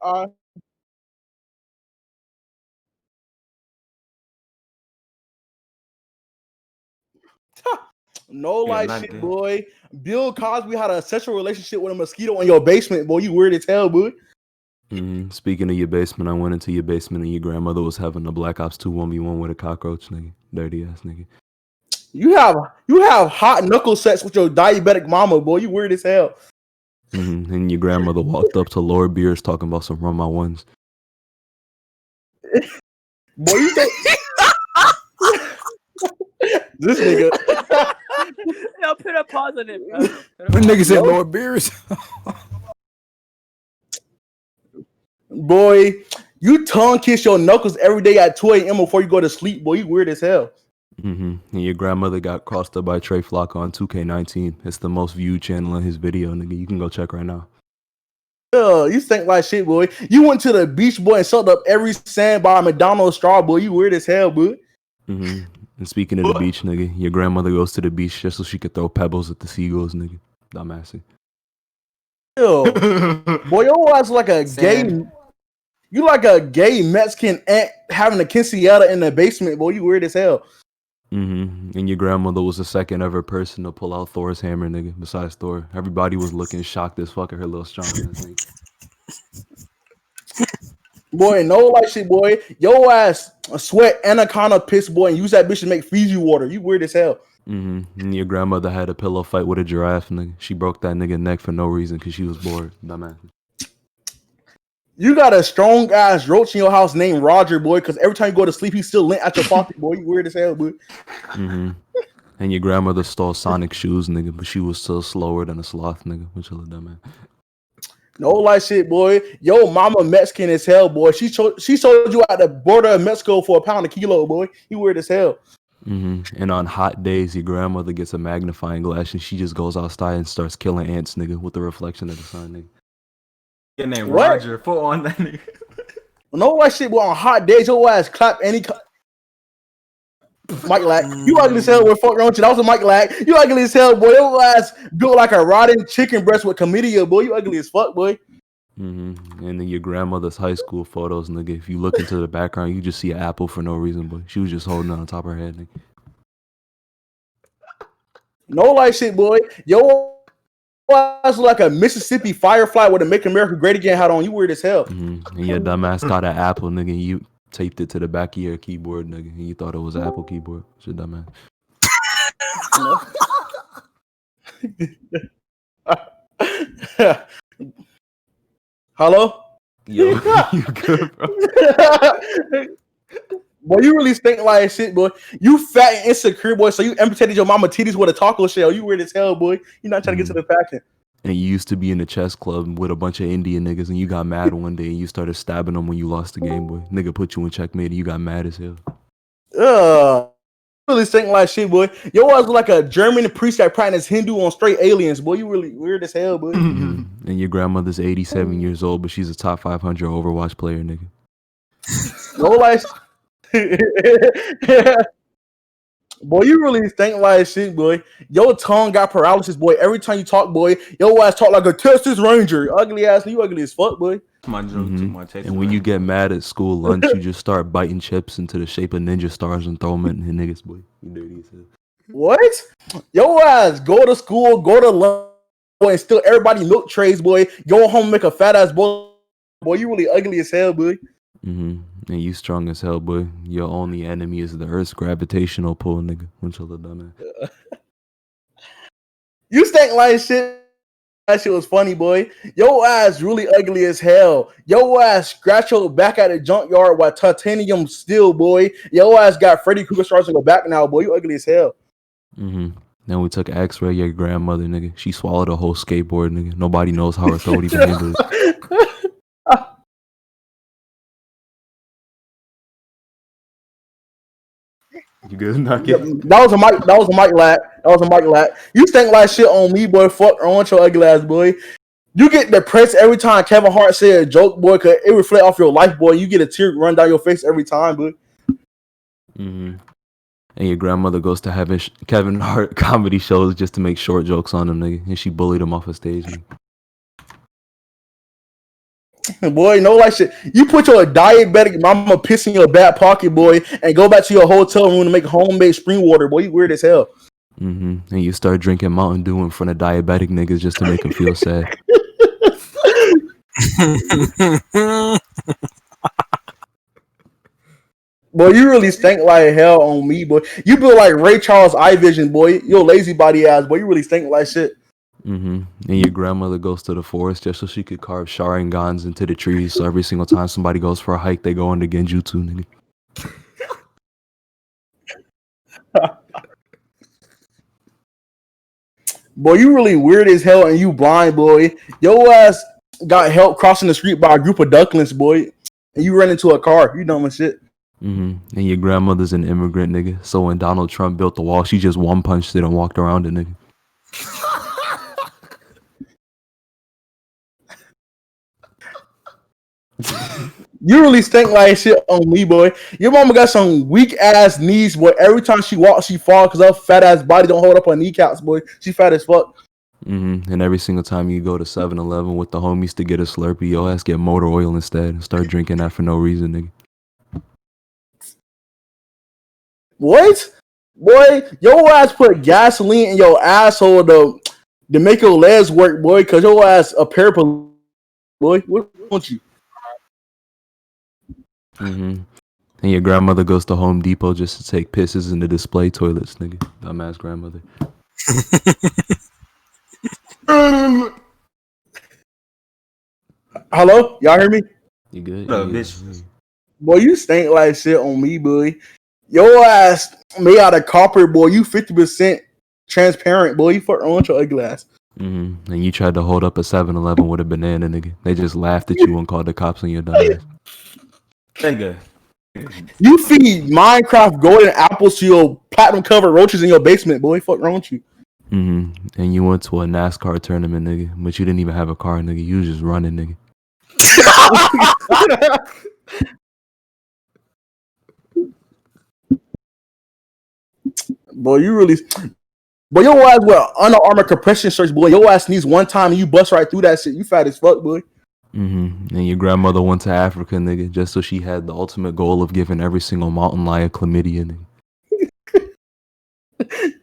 uh, no Yeah, like not shit, gay. boy. Bill Cosby had a sexual relationship with a mosquito in your basement, boy. You weird as hell, boy. Speaking of your basement, I went into your basement and your grandmother was having a Black Ops 2 1v1 with a cockroach, nigga. Dirty ass nigga. You have hot knuckle sex with your diabetic mama, boy. You weird as hell. And your grandmother walked up to Lord Beers talking about some Rum My Ones. Boy, you think this nigga? No, put a pause on it, bro. What nigga said Lord Beers? Boy, you tongue kiss your knuckles every day at 2 a.m. before you go to sleep, boy. You weird as hell. And your grandmother got crossed up by Trey Flock on 2K19. It's the most viewed channel on his video, nigga. You can go check right now. You stink like shit, boy. You went to the beach, boy, and sucked up every sand by a McDonald's straw, boy. You weird as hell, boy. And speaking of the beach, nigga, your grandmother goes to the beach just so she could throw pebbles at the seagulls, nigga. Dumbassy. Ew. Boy, your ass like a gay. You like a gay Mexican aunt having a quinceañera in the basement, boy. You weird as hell. And your grandmother was the second ever person to pull out Thor's hammer, nigga. Besides Thor, everybody was looking shocked as fuck at her little strong ass, nigga. Boy, no like shit, boy. Your ass sweat anaconda piss, boy, and use that bitch to make Fiji water. You weird as hell. And your grandmother had a pillow fight with a giraffe, nigga. She broke that nigga neck for no reason because she was bored. Dumbass. You got a strong ass roach in your house named Roger, boy, because every time you go to sleep, he's still lint at your pocket, boy. You weird as hell, boy. And your grandmother stole Sonic shoes, nigga, but she was still slower than a sloth, nigga. Which is a dumbass. No like shit, boy. Yo, mama Mexican as hell, boy. She sold you at the border of Mexico for £1 a kilo, boy. You weird as hell. And on hot days, your grandmother gets a magnifying glass and she just goes outside and starts killing ants, nigga, with the reflection of the sun, nigga. Your name What? Roger. Put on that nigga. No like shit, boy. On hot days, your ass clap any. Mike Lack, you ugly as hell. What fuck wrong with you? That was a Mike Lack. You ugly as hell, boy. Your ass built like a rotten chicken breast with chlamydia, boy. You ugly as fuck, boy. And then your grandmother's high school photos, nigga. If you look into the background, you just see an apple for no reason, boy. She was just holding it on top of her head, nigga. No like shit, boy. Yo ass like a Mississippi firefly with a Make America Great Again hat on. You weird as hell. And your dumbass got an apple, nigga. And you taped it to the back of your keyboard, nigga. And you thought it was an Apple keyboard. It's your dumbass. Hello? Yo, you good, bro? Boy, you really stink like shit, boy. You fat and insecure, boy. So you amputated your mama titties with a taco shell. You weird as hell, boy. You're not trying to get to the fashion. And you used to be in the chess club with a bunch of Indian niggas, and you got mad one day, and you started stabbing them when you lost the game, boy. Nigga put you in checkmate, and you got mad as hell. Really stink like shit, boy. Your ass like a German priest that practice Hindu on straight aliens, boy. You really weird as hell, boy. And your grandmother's 87 years old, but she's a top 500 Overwatch player, nigga. No like. Boy, you really stink like shit, boy. Your tongue got paralysis, boy. Every time you talk, boy, your ass talk like a Texas Ranger. Ugly ass, you ugly as fuck, boy. My joke too much. And when you get mad at school lunch, you just start biting chips into the shape of ninja stars and throw them at the niggas, boy. You dirty as hell. What? Your ass go to school, go to lunch, boy, and steal everybody milk trays, boy. Go home, make a fat ass boy. Boy, you really ugly as hell, boy. And you strong as hell, boy. Your only enemy is the Earth's gravitational pull, nigga. Which is a dumbass. You stink like shit. That shit was funny, boy. Your ass really ugly as hell. Your ass scratch your back at the junkyard while titanium steel, boy. Your ass got Freddy Krueger stars to go back now, boy. You ugly as hell. Then we took an X-ray. Your grandmother, nigga. She swallowed a whole skateboard, nigga. Nobody knows how her throat even handled it. You good? Not That was a Mike. That was a Mike Lack. You stink like shit on me, boy. Fuck on your ugly ass, boy. You get depressed every time Kevin Hart say a joke, boy, cause it reflect off your life, boy. You get a tear run down your face every time, boy. And your grandmother goes to having Kevin Hart comedy shows just to make short jokes on him, nigga. And she bullied him off a stage, nigga. Boy, no like shit. You put your diabetic mama piss in your back pocket, boy, and go back to your hotel room to make homemade spring water, boy. You weird as hell. And you start drinking Mountain Dew in front of diabetic niggas just to make them feel sad. Boy, you really stink like hell on me, boy. You build like Ray Charles eye vision, boy. Your lazy body ass, boy. You really stink like shit. And your grandmother goes to the forest just so she could carve Sharingans into the trees. So every single time somebody goes for a hike, they go into Genjutsu, nigga. Boy, you really weird as hell and you blind, boy. Your ass got help crossing the street by a group of ducklings, boy. And you ran into a car. You dumb as shit. And your grandmother's an immigrant, nigga. So when Donald Trump built the wall, she just one punched it and walked around it, nigga. You really stink like shit on me, boy. Your mama got some weak ass knees, boy. Every time she walks, she falls because her fat ass body don't hold up her kneecaps, boy. She fat as fuck. And every single time you go to 7-Eleven with the homies to get a Slurpee, your ass get motor oil instead and start drinking that for no reason, nigga. What? Boy, your ass put gasoline in your asshole to make your legs work, boy, because your ass a paraplegic, boy. What want you? And your grandmother goes to Home Depot just to take pisses in the display toilets, nigga. Dumbass grandmother. Hello? Y'all hear me? You good? What up, Yeah. bitch? Boy, you stink like shit on me, boy. Your ass made out of copper, boy. You 50% transparent, boy. You fuck on your ugly ass. And you tried to hold up a 7-Eleven with a banana, nigga. They just laughed at you and called the cops on your dumbass. Nigga. You feed Minecraft golden apples to your platinum covered roaches in your basement, boy. Fuck wrong with you? And you went to a NASCAR tournament, nigga, but you didn't even have a car, nigga. You was just running, nigga. Boy, you really. Boy, your ass wear Under Armour compression shirts, boy. Your ass sneeze one time and you bust right through that shit. You fat as fuck, boy. And your grandmother went to Africa, nigga, just so she had the ultimate goal of giving every single mountain lion chlamydia, nigga.